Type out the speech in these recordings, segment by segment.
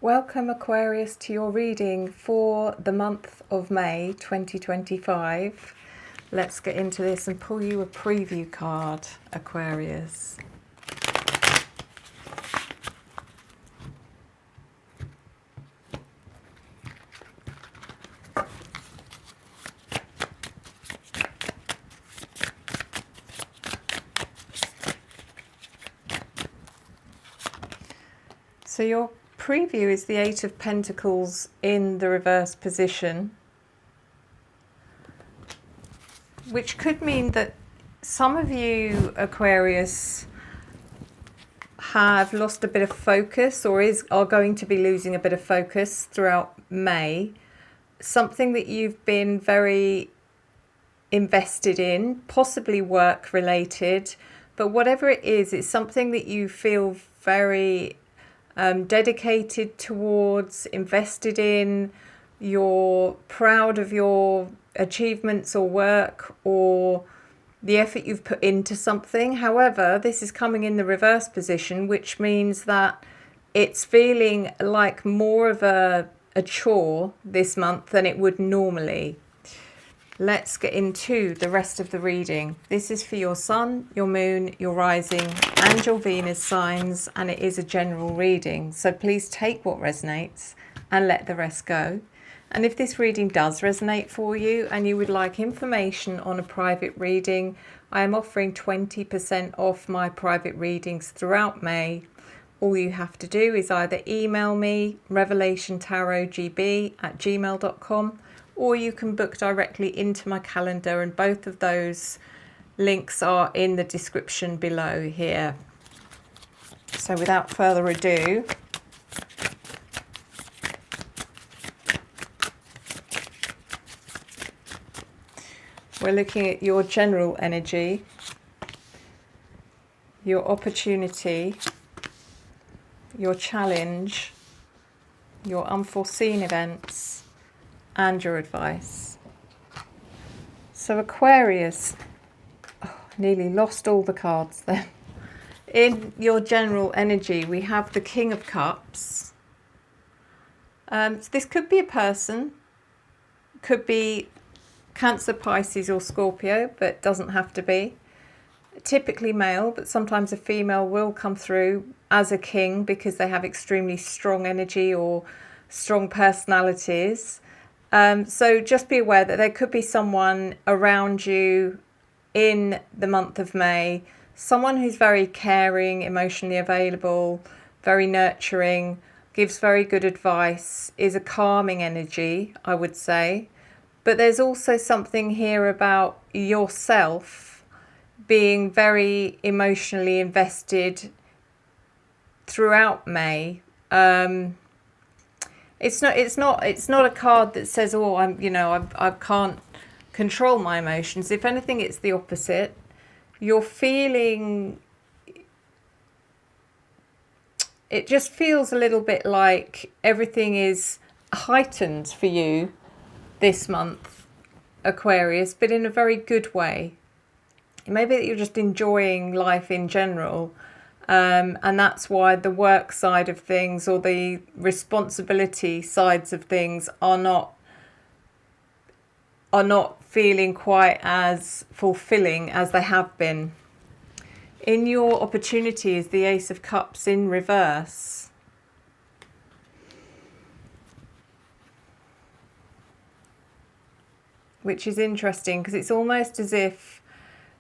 Welcome Aquarius to your reading for the month of May 2025. Let's get into this and pull you a preview card, Aquarius. So your preview is the Eight of Pentacles in the reverse position, which could mean that some of you, Aquarius, have lost a bit of focus or are going to be losing a bit of focus throughout May. Something that you've been very invested in, possibly work related, but whatever it is, it's something that you feel very dedicated towards, invested in, you're proud of your achievements or work or the effort you've put into something. However, this is coming in the reverse position, which means that it's feeling like more of a chore this month than it would normally. Let's get into the rest of the reading. This is for your sun, your moon, your rising and your Venus signs, and it is a general reading. So please take what resonates and let the rest go. And if this reading does resonate for you and you would like information on a private reading, I am offering 20% off my private readings throughout May. All you have to do is either email me revelationtarotgb@gmail.com, or you can book directly into my calendar, and both of those links are in the description below here. So without further ado, we're looking at your general energy, your opportunity, your challenge, your unforeseen events, and your advice. So Aquarius, nearly lost all the cards then. In your general energy, we have the King of Cups. So this could be a person, could be Cancer, Pisces or Scorpio, but doesn't have to be. Typically male, but sometimes a female will come through as a king because they have extremely strong energy or strong personalities. So just be aware that there could be someone around you in the month of May, someone who's very caring, emotionally available, very nurturing, gives very good advice, is a calming energy, I would say. But there's also something here about yourself being very emotionally invested throughout May. It's not a card that says, oh, I can't control my emotions. If anything, it's the opposite. You're feeling, it just feels a little bit like everything is heightened for you this month, Aquarius, but in a very good way. It may be that you're just enjoying life in general. And that's why the work side of things or the responsibility sides of things are not feeling quite as fulfilling as they have been. In your opportunity is the Ace of Cups in reverse. Which is interesting because it's almost as if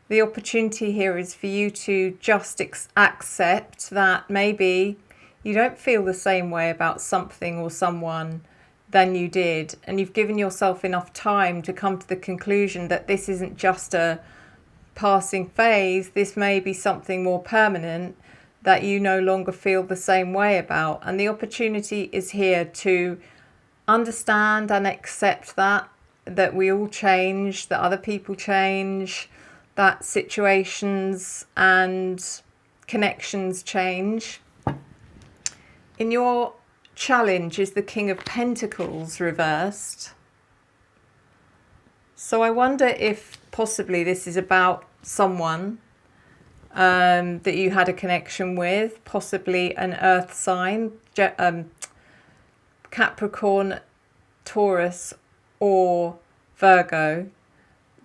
the opportunity here is for you to just accept that maybe you don't feel the same way about something or someone than you did. And you've given yourself enough time to come to the conclusion that this isn't just a passing phase. This may be something more permanent that you no longer feel the same way about. And the opportunity is here to understand and accept that we all change, that other people change, that situations and connections change. In your challenge is the King of Pentacles reversed. So I wonder if possibly this is about someone that you had a connection with, possibly an earth sign, Capricorn, Taurus or Virgo.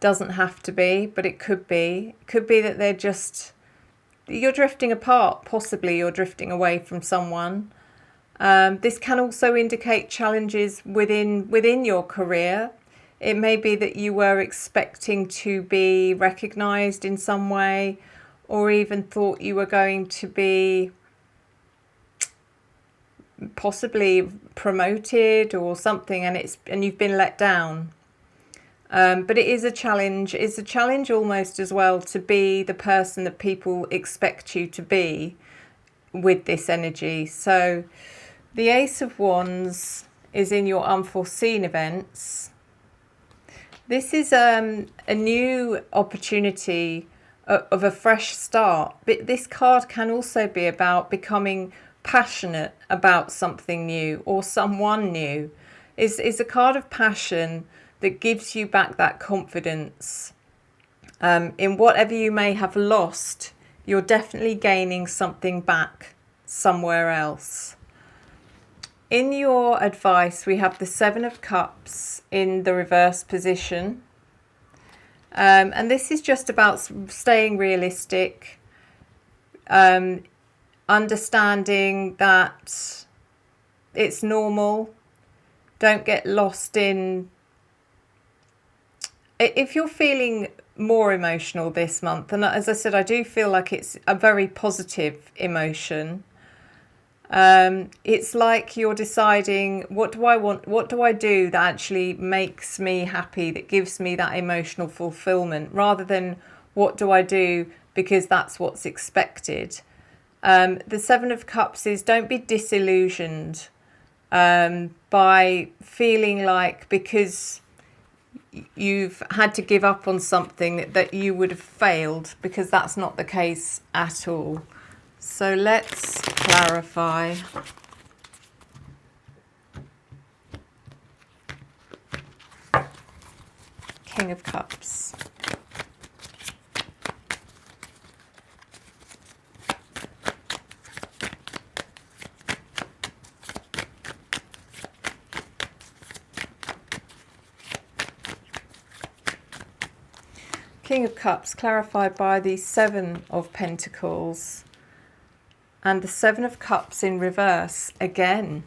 Doesn't have to be, but it could be. It could be that you're drifting apart. Possibly you're drifting away from someone. This can also indicate challenges within your career. It may be that you were expecting to be recognized in some way, or even thought you were going to be possibly promoted or something, and you've been let down. But it is a challenge. It's a challenge almost as well to be the person that people expect you to be with this energy. So the Ace of Wands is in your unforeseen events. This is a new opportunity of a fresh start. But this card can also be about becoming passionate about something new or someone new. It's a card of passion that gives you back that confidence. In whatever you may have lost, you're definitely gaining something back somewhere else. In your advice, we have the Seven of Cups in the reverse position. And this is just about staying realistic, understanding that it's normal. Don't get lost in... If you're feeling more emotional this month, and as I said, I do feel like it's a very positive emotion. It's like you're deciding, what do I want? What do I do that actually makes me happy, that gives me that emotional fulfillment, rather than what do I do because that's what's expected. The Seven of Cups is, don't be disillusioned by feeling like because you've had to give up on something that you would have failed, because that's not the case at all. So let's clarify. King of Cups. King of Cups clarified by the Seven of Pentacles and the Seven of Cups in reverse again.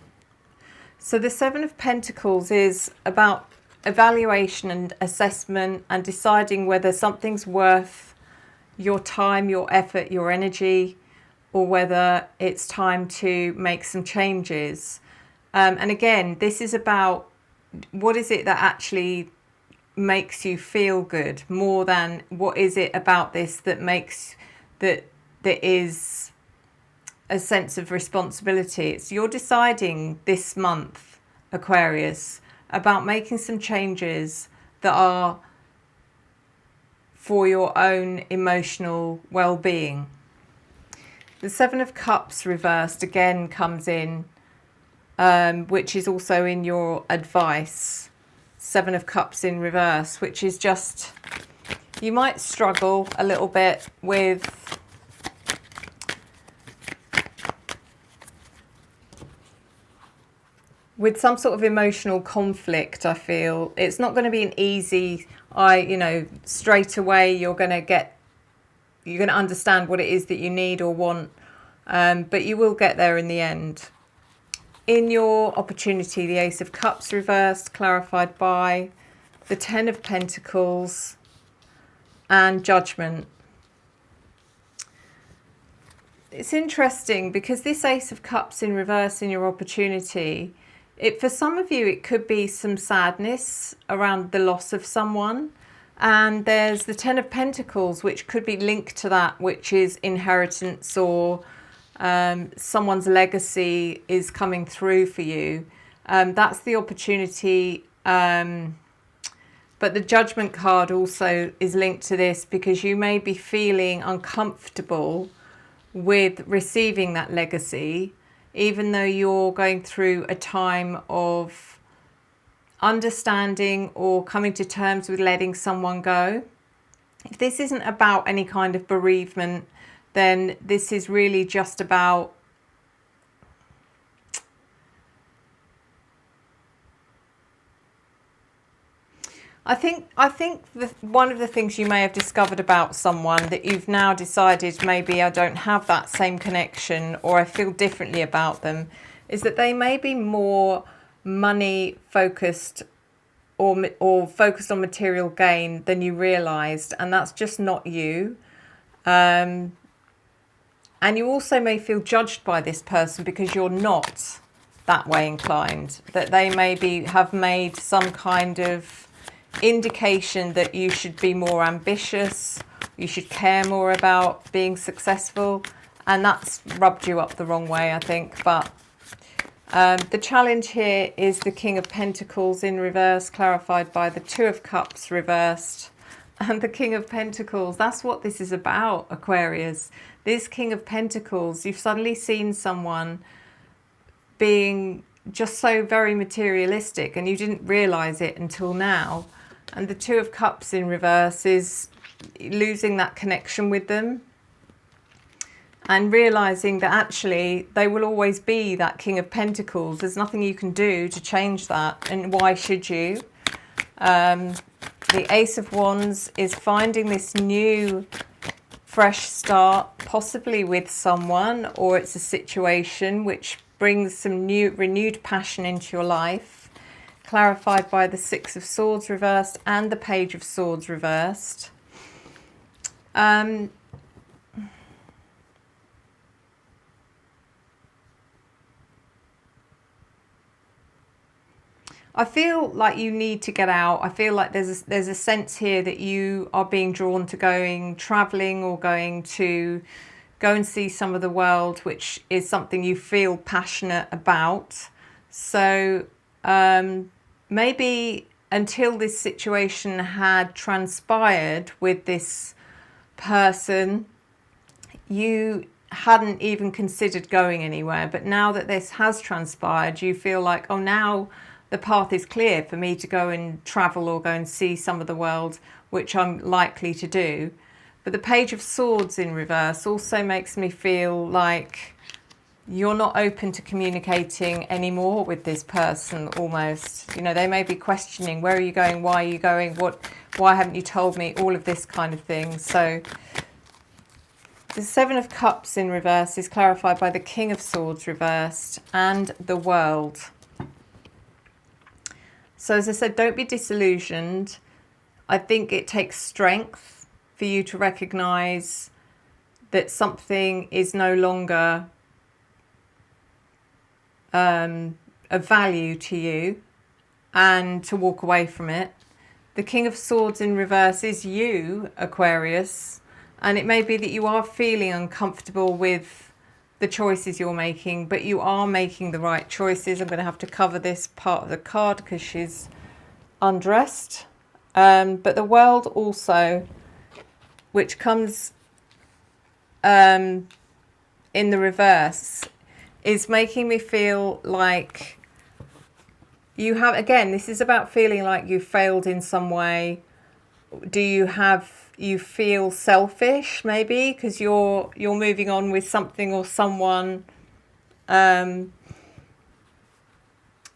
So the Seven of Pentacles is about evaluation and assessment and deciding whether something's worth your time, your effort, your energy, or whether it's time to make some changes. And again, this is about what is it that actually makes you feel good, more than what is it about this that makes that is a sense of responsibility. It's you're deciding this month, Aquarius, about making some changes that are for your own emotional well-being. The Seven of Cups reversed again comes in, which is also in your advice. Seven of Cups in reverse, which is just, you might struggle a little bit with some sort of emotional conflict. I feel it's not going to be an easy, straight away you're going to understand what it is that you need or want, but you will get there in the end. In your opportunity, the Ace of Cups reversed, clarified by the Ten of Pentacles and Judgment. It's interesting because this Ace of Cups in reverse in your opportunity, for some of you, it could be some sadness around the loss of someone. And there's the Ten of Pentacles, which could be linked to that, which is inheritance or someone's legacy is coming through for you. That's the opportunity. But the Judgment card also is linked to this, because you may be feeling uncomfortable with receiving that legacy, even though you're going through a time of understanding or coming to terms with letting someone go. If this isn't about any kind of bereavement, then this is really just about one of the things you may have discovered about someone that you've now decided maybe I don't have that same connection or I feel differently about them is that they may be more money focused or focused on material gain than you realised, and that's just not you. And you also may feel judged by this person because you're not that way inclined, that they maybe have made some kind of indication that you should be more ambitious, you should care more about being successful, and that's rubbed you up the wrong way, I think. But the challenge here is the King of Pentacles in reverse, clarified by the Two of Cups reversed, and the King of Pentacles. That's what this is about, Aquarius. This King of Pentacles, you've suddenly seen someone being just so very materialistic and you didn't realize it until now. And the Two of Cups in reverse is losing that connection with them and realizing that actually they will always be that King of Pentacles. There's nothing you can do to change that, and why should you? The Ace of Wands is finding this new fresh start, possibly with someone, or it's a situation which brings some new renewed passion into your life, clarified by the Six of Swords reversed and the Page of Swords reversed. I feel like you need to get out. I feel like there's a sense here that you are being drawn to going traveling or going to go and see some of the world, which is something you feel passionate about. So maybe until this situation had transpired with this person, you hadn't even considered going anywhere. But now that this has transpired, you feel like, oh, now the path is clear for me to go and travel or go and see some of the world, which I'm likely to do. But the Page of Swords in reverse also makes me feel like you're not open to communicating anymore with this person almost. You know, they may be questioning, where are you going? Why are you going? Why haven't you told me? All of this kind of thing. So the Seven of Cups in reverse is clarified by the King of Swords reversed and the World. So as I said, don't be disillusioned. I think it takes strength for you to recognize that something is no longer of value to you and to walk away from it. The King of Swords in reverse is you, Aquarius, and it may be that you are feeling uncomfortable with the choices you're making, but you are making the right choices. I'm going to have to cover this part of the card because she's undressed. But the World also, which comes in the reverse, is making me feel like you have, again, this is about feeling like you failed in some way. You feel selfish maybe because you're moving on with something or someone, and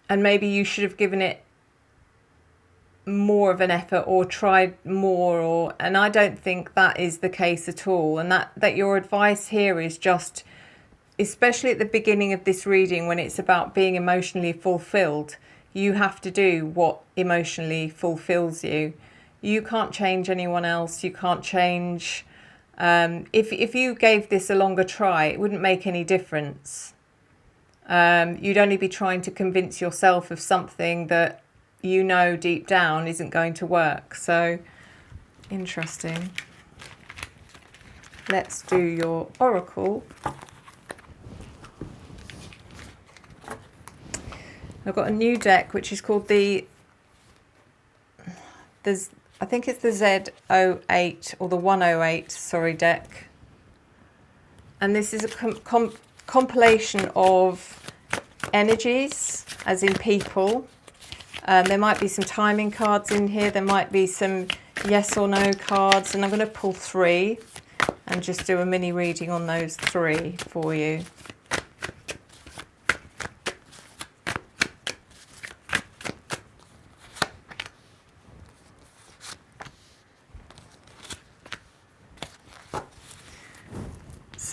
maybe you should have given it more of an effort or tried more, and I don't think that is the case at all. And that your advice here is just, especially at the beginning of this reading when it's about being emotionally fulfilled, you have to do what emotionally fulfills you. You can't change anyone else. You can't change. If you gave this a longer try, it wouldn't make any difference. You'd only be trying to convince yourself of something that you know deep down isn't going to work. So, interesting. Let's do your oracle. I've got a new deck which is called I think it's the Z08 or the 108, sorry, deck. And this is a compilation of energies, as in people. There might be some timing cards in here. There might be some yes or no cards. And I'm going to pull 3 and just do a mini reading on those 3 for you.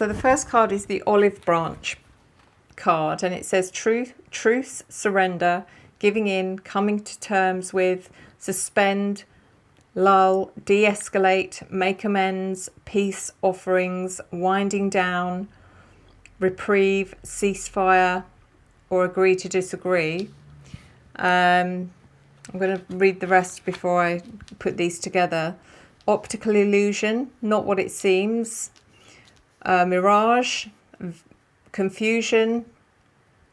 So the first card is the olive branch card, and it says truce, surrender, giving in, coming to terms with, suspend, lull, de-escalate, make amends, peace offerings, winding down, reprieve, ceasefire, or agree to disagree. I'm going to read the rest before I put these together. Optical illusion, not what it seems. Mirage, confusion,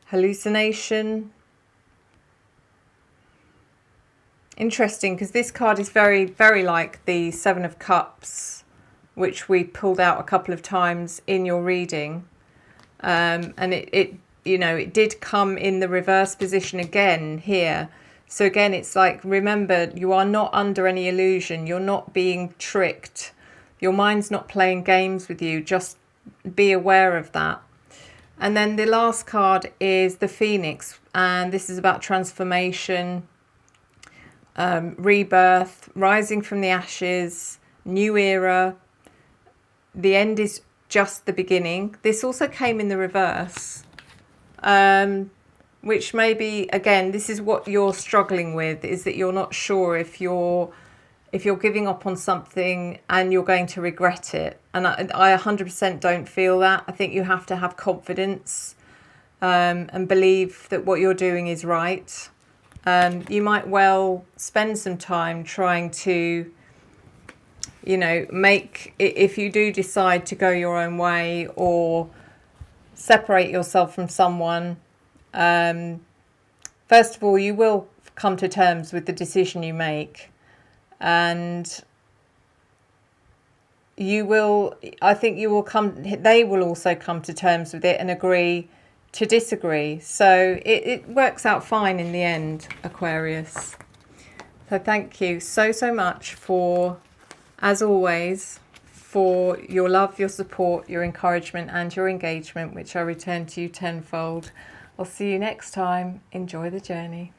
hallucination. Interesting, because this card is very, very like the Seven of Cups, which we pulled out a couple of times in your reading. And it you know, it did come in the reverse position again here. So again, it's like, remember, you are not under any illusion. You're not being tricked. Your mind's not playing games with you. Just be aware of that. And then the last card is the Phoenix. And this is about transformation, rebirth, rising from the ashes, new era. The end is just the beginning. This also came in the reverse. Which maybe, again, this is what you're struggling with, is that you're not sure if you're giving up on something and you're going to regret it. And I 100% don't feel that. I think you have to have confidence and believe that what you're doing is right. You might well spend some time trying to, you know, if you do decide to go your own way or separate yourself from someone, first of all, you will come to terms with the decision you make, and they will also come to terms with it and agree to disagree. So it works out fine in the end, Aquarius. So thank you so much for, as always, for your love, your support, your encouragement and your engagement, which I return to you tenfold. I'll see you next time. Enjoy the journey.